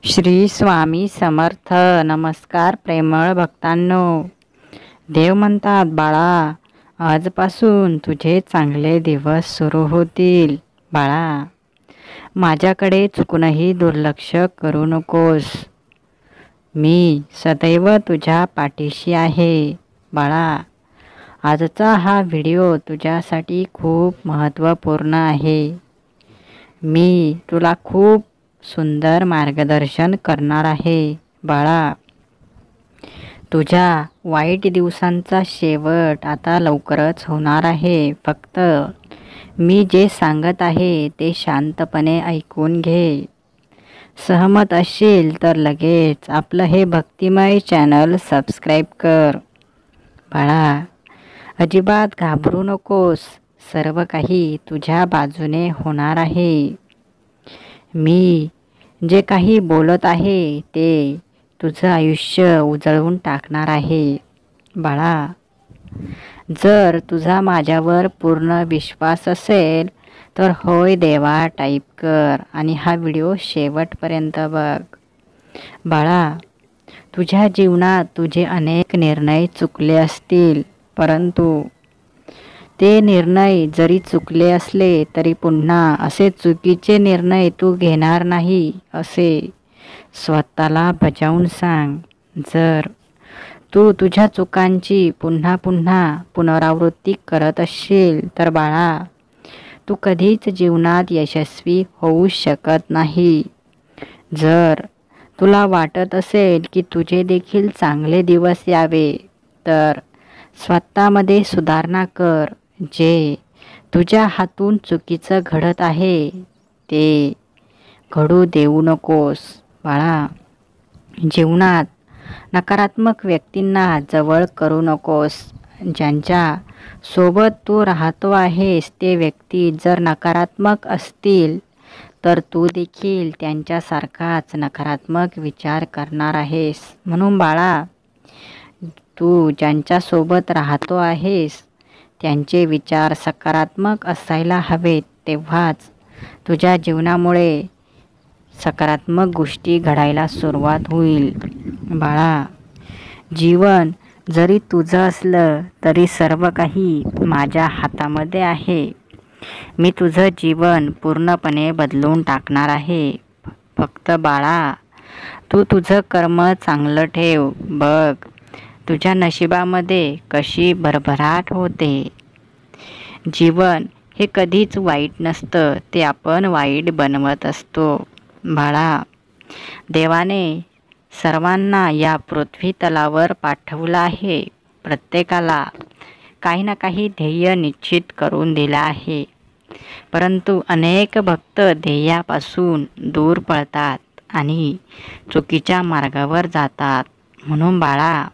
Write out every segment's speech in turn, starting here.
श्री स्वामी समर्थ. नमस्कार प्रेमळ भक्तांनो. देव म्हणतात, बाळा, आजपासून तुझे चांगले दिवस सुरू होतील. बाळा, माझ्याकडे चुकूनही दुर्लक्ष करू नकोस. मी सदैव तुझ्या पाठीशी आहे. बाळा, आजचा हा व्हिडिओ तुझ्यासाठी खूप महत्त्वपूर्ण आहे. मी तुला खूप सुंदर मार्गदर्शन करणार आहे. बाळा, तुझ्या वाईट दिवसांचा शेवट आता लवकरच होणार आहे. फक्त मी जे सांगत आहे ते शांतपणे ऐकून घे. सहमत असशील तर लगेच आपलं हे भक्तिमय चॅनल सबस्क्राईब कर. बाळा, अजिबात घाबरू नकोस. सर्व काही तुझ्या बाजूने होणार आहे. मी जे काही बोलत आहे ते तुझं आयुष्य उजळवून टाकणार आहे. बाळा, जर तुझा माझ्यावर पूर्ण विश्वास असेल तर होय देवा टाईप कर आणि हा व्हिडिओ शेवटपर्यंत बघ. बाळा, तुझ्या जीवनात तुझे अनेक निर्णय चुकले असतील, परंतु ते निर्णय जरी चुकले असले तरी पुन्हा असे चुकीचे निर्णय तू घेणार नाही असे स्वतःला बजावून सांग. जर तू तुझ्या चुकांची पुन्हा पुन्हा पुनरावृत्ती करत असशील तर बाळा, तू कधीच जीवनात यशस्वी होऊ शकत नाही. जर तुला वाटत असेल की तुझे देखील चांगले दिवस यावे तर स्वतःमध्ये सुधारणा कर. जे तुझ्या हातून चुकीचं घडत आहे ते घडू देऊ नकोस. बाळा, जीवनात नकारात्मक व्यक्तींना जवळ करू नकोस. ज्यांच्या सोबत तू राहतो आहेस ते व्यक्ती जर नकारात्मक असतील तर तू देखील त्यांच्यासारखाच नकारात्मक विचार करणार आहेस. म्हणून बाळा, तू ज्यांच्यासोबत राहतो आहेस त्यांचे विचार सकारात्मक असायला हवेत. तेव्हाच तुझ्या जीवनामुळे सकारात्मक गोष्टी घडायला सुरुवात होईल. बाळा, जीवन जरी तुझं असलं तरी सर्व काही माझ्या हातामध्ये आहे. मी तुझं जीवन पूर्णपणे बदलून टाकणार आहे. फक्त बाळा, तू तुझं कर्म चांगलं ठेव. बघ तुझ्या नशिबामध्ये कशी भरभराट होते. जीवन हे कधीच वाईट नसतं, ते आपण वाईट बनवत असतो. बाळा, देवाने सर्वांना या पृथ्वी तलावर पाठवलं आहे. प्रत्येकाला काही ना काही ध्येय निश्चित करून दिलं आहे, परंतु अनेक भक्त ध्येयापासून दूर पळतात आणि चुकीच्या मार्गावर जातात. म्हणून बाळा,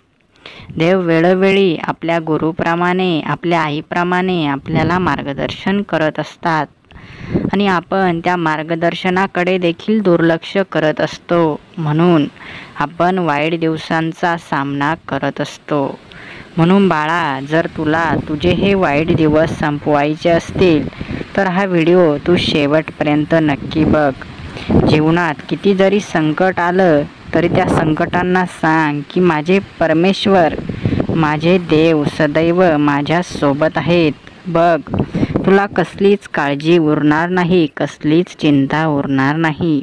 देव वेळोवेळी आपल्या गुरुप्रमाणे, आपल्या आईप्रमाणे आपल्याला मार्गदर्शन करत असतात आणि आपण त्या मार्गदर्शनाकडे देखील दुर्लक्ष करत असतो. म्हणून आपण वाईट दिवसांचा सामना करत असतो. म्हणून बाळा, जर तुला तुझे हे वाईट दिवस संपवायचे असतील तर हा व्हिडिओ तू शेवटपर्यंत नक्की बघ. जीवनात किती जरी संकट आलं तरी त्या संकटांना सांग की माझे परमेश्वर, माझे देव सदैव माझ्या सोबत आहेत. बघ, तुला कसलीच काळजी उरणार नाही, कसलीच चिंता उरणार नाही.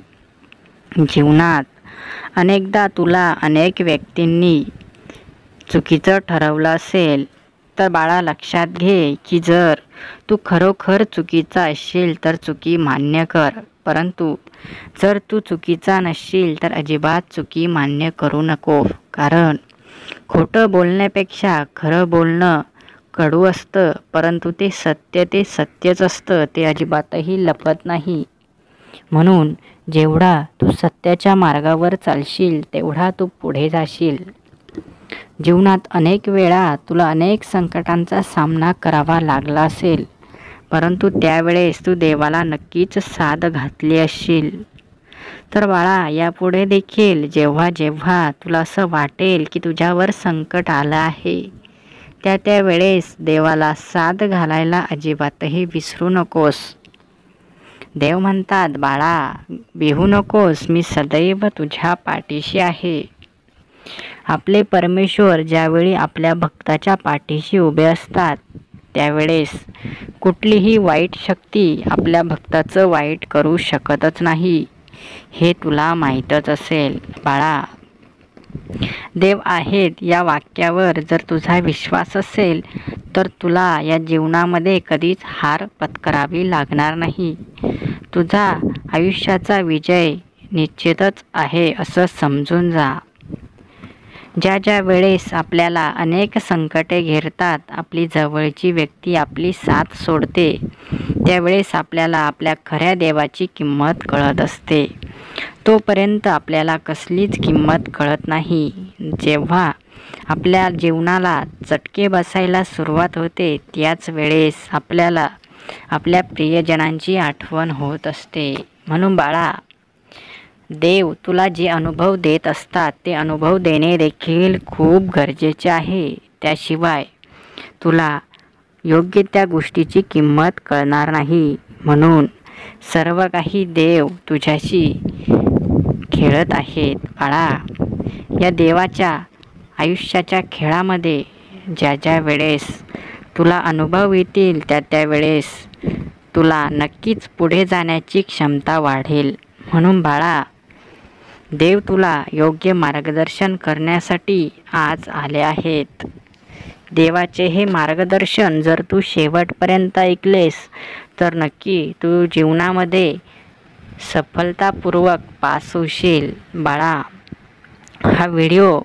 जीवनात अनेकदा तुला अनेक व्यक्तींनी चुकीचं ठरवलं असेल तर बाळा, लक्षात घे की जर तू खरोखर चुकीचा असशील तर चुकी मान्य कर. परंतु जर तू चुकीचा नसशील तर अजिबात चुकी मान्य करू नको. कारण खोटं बोलण्यापेक्षा खरं बोलणं कडू असतं, परंतु ते सत्यच असतं. ते अजिबातही लपत नाही. म्हणून जेवढा तू सत्याच्या मार्गावर चालशील तेवढा तू पुढे जाशील. जीवनात अनेक वेळा तुला अनेक संकटांचा सामना करावा लागला असेल, परंतु त्यावेळेस तू देवाला नक्कीच साद घातली असशील. तर बाळा, यापुढे देखील जेव्हा जेव्हा तुला असं वाटेल की तुझ्यावर संकट आलं आहे त्या वेळेस देवाला साद घालायला अजिबातही विसरू नकोस. देव म्हणतात, बाळा भिवू नकोस, मी सदैव तुझ्या पाठीशी आहे. आपले परमेश्वर ज्यावेळी आपल्या भक्ताच्या पाठीशी उभे असतात त्यावेळेस कुठलीही वाईट शक्ती आपल्या भक्ताचं वाईट करू शकतच नाही. हे तुला माहीतच असेल. बाळा, देव आहेत या वाक्यावर जर तुझा विश्वास असेल तर तुला या जीवनामध्ये कधीच हार पत्करावी लागणार नाही. तुझा आयुष्याचा विजय निश्चितच आहे असं समजून जा. ज्या ज्या वेळेस आपल्याला अनेक संकटे घेरतात, आपली जवळची व्यक्ती आपली साथ सोडते, त्यावेळेस आपल्याला आपल्या खऱ्या देवाची किंमत कळत असते. तोपर्यंत आपल्याला कसलीच किंमत कळत नाही. जेव्हा आपल्या जीवनाला चटके बसायला सुरुवात होते त्याच वेळेस आपल्याला आपल्या प्रियजनांची आठवण होत असते. म्हणून बाळा, देव तुला जे अनुभव देत असतात ते अनुभव देणे देखील खूप गरजेचे आहे. त्याशिवाय तुला योग्य त्या गोष्टीची किंमत कळणार नाही. म्हणून सर्व काही देव तुझ्याशी खेळत आहेत. बाळा, या देवाच्या आयुष्याच्या खेळामध्ये ज्या ज्या वेळेस तुला अनुभव येतील त्या वेळेस तुला नक्कीच पुढे जाण्याची क्षमता वाढेल. म्हणून बाळा, देव तुला योग्य मार्गदर्शन करण्यासाठी आज आले आहेत. देवाचे हे मार्गदर्शन जर तू शेवटपर्यंत ऐकलेस तर नक्की तू जीवनामध्ये सफलतापूर्वक पास होशील. बाळा, हा व्हिडिओ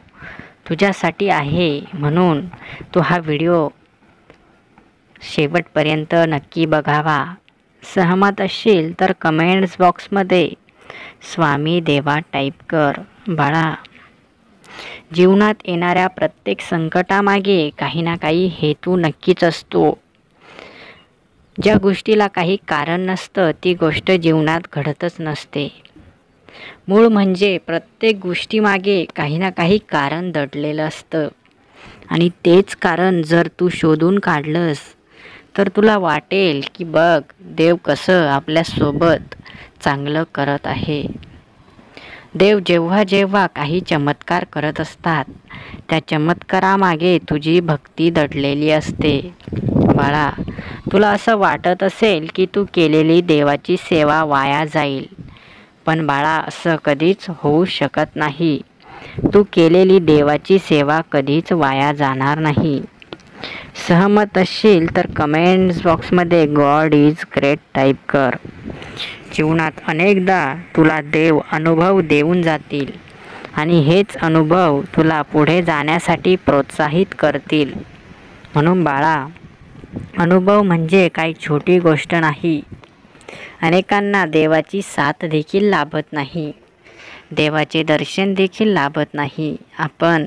तुझ्यासाठी आहे म्हणून तू हा व्हिडिओ शेवटपर्यंत नक्की बघावा. सहमत असशील तर कमेंट्स बॉक्समध्ये स्वामी देवा टाईप कर. बाळा, जीवनात येणाऱ्या प्रत्येक संकटामागे काही ना काही हेतू नक्कीच असतो. ज्या गोष्टीला काही कारण नसतं ती गोष्ट जीवनात घडतच नसते. मूळ म्हणजे प्रत्येक गोष्टीमागे काही ना काही कारण दडलेलं असतं आणि तेच कारण जर तू शोधून काढलंस तर तुला वाटेल की बघ देव कसं आपल्यासोबत चांगलं करत आहे. देव जेव्हा जेव्हा काही चमत्कार करत असतात त्या चमत्कारामागे तुझी भक्ती दडलेली असते. बाळा, तुला असं वाटत असेल की तू केलेली देवाची सेवा वाया जाईल, पण बाळा असं कधीच होऊ शकत नाही. तू केलेली देवाची सेवा कधीच वाया जाणार नाही. सहमत असशील तर कमेंट्स बॉक्समध्ये गॉड इज ग्रेट टाईप कर. जीवनात अनेकदा तुला देव अनुभव देऊन जातील आणि हेच अनुभव तुला पुढे जाण्यासाठी प्रोत्साहित करतील. म्हणून बाळा, अनुभव म्हणजे काही छोटी गोष्ट नाही. अनेकांना देवाची साथ देखील लाभत नाही, देवाचे दर्शन देखील लाभत नाही. आपण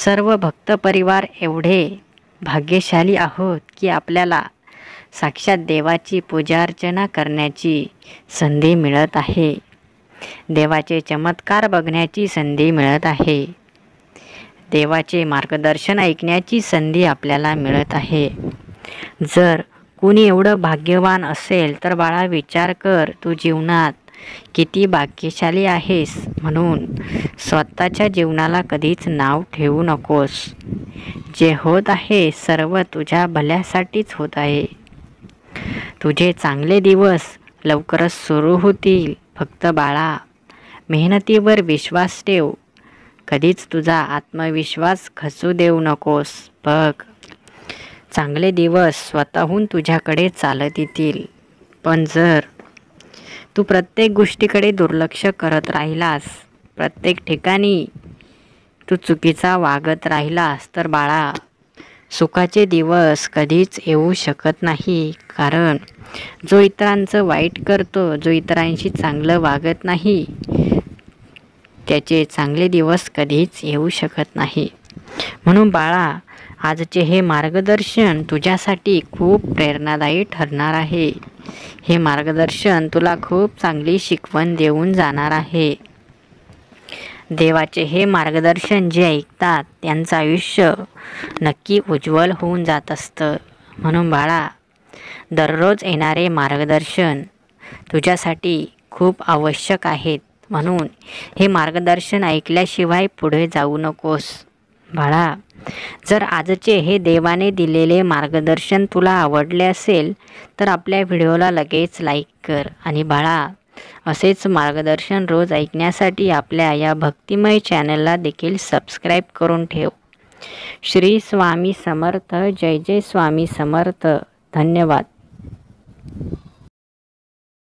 सर्व भक्त परिवार एवढे भाग्यशाली आहोत की आपल्याला साक्षात देवाची पूजा अर्चना करण्याची संधी मिळत आहे. देवाचे चमत्कार बघण्याची संधी मिळत आहे. देवाचे मार्गदर्शन ऐकण्याची संधी आपल्याला मिळत आहे. जर कुणी एवढं भाग्यवान असेल तर बाळा विचार कर, तू जीवनात किती भाग्यशाली आहेस. म्हणून स्वतःच्या जीवनाला कधीच नाव ठेवू नकोस. जे होत आहे सर्व तुझ्या भल्यासाठीच होत आहे. तुझे चांगले दिवस लवकरच सुरू होतील. फक्त बाळा, मेहनतीवर विश्वास ठेव. कधीच तुझा आत्मविश्वास खचू देऊ नकोस. बघ, चांगले दिवस स्वतःहून तुझ्याकडे चालत येतील. पण जर तू प्रत्येक गोष्टीकडे दुर्लक्ष करत राहिलास, प्रत्येक ठिकाणी तू चुकीचा वागत राहिलास तर बाळा सुखाचे दिवस कधीच येऊ शकत नाही. कारण जो इतरांचं वाईट करतो, जो इतरांशी चांगलं वागत नाही, त्याचे चांगले दिवस कधीच येऊ शकत नाही. म्हणून बाळा, आजचे हे मार्गदर्शन तुझ्यासाठी खूप प्रेरणादायी ठरणार आहे. हे मार्गदर्शन तुला खूप चांगली शिकवण देऊन जाणार आहे. देवाचे हे मार्गदर्शन जे ऐकतात त्यांचं आयुष्य नक्की उज्ज्वल होऊन जात असतं. म्हणून बाळा, दररोज येणारे मार्गदर्शन तुझ्यासाठी खूप आवश्यक आहेत. म्हणून हे मार्गदर्शन ऐकल्याशिवाय पुढे जाऊ नकोस. बाळा, जर आजचे हे देवाने दिलेले मार्गदर्शन तुला आवडले असेल तर आपल्या व्हिडिओला लगेच लाईक कर. आणि बाळा, असेच मार्गदर्शन रोज ऐकण्यासाठी आपल्या या भक्तिमय चॅनलला देखील सबस्क्राईब करून ठेव. श्री स्वामी समर्थ. जय जय स्वामी समर्थ. धन्यवाद.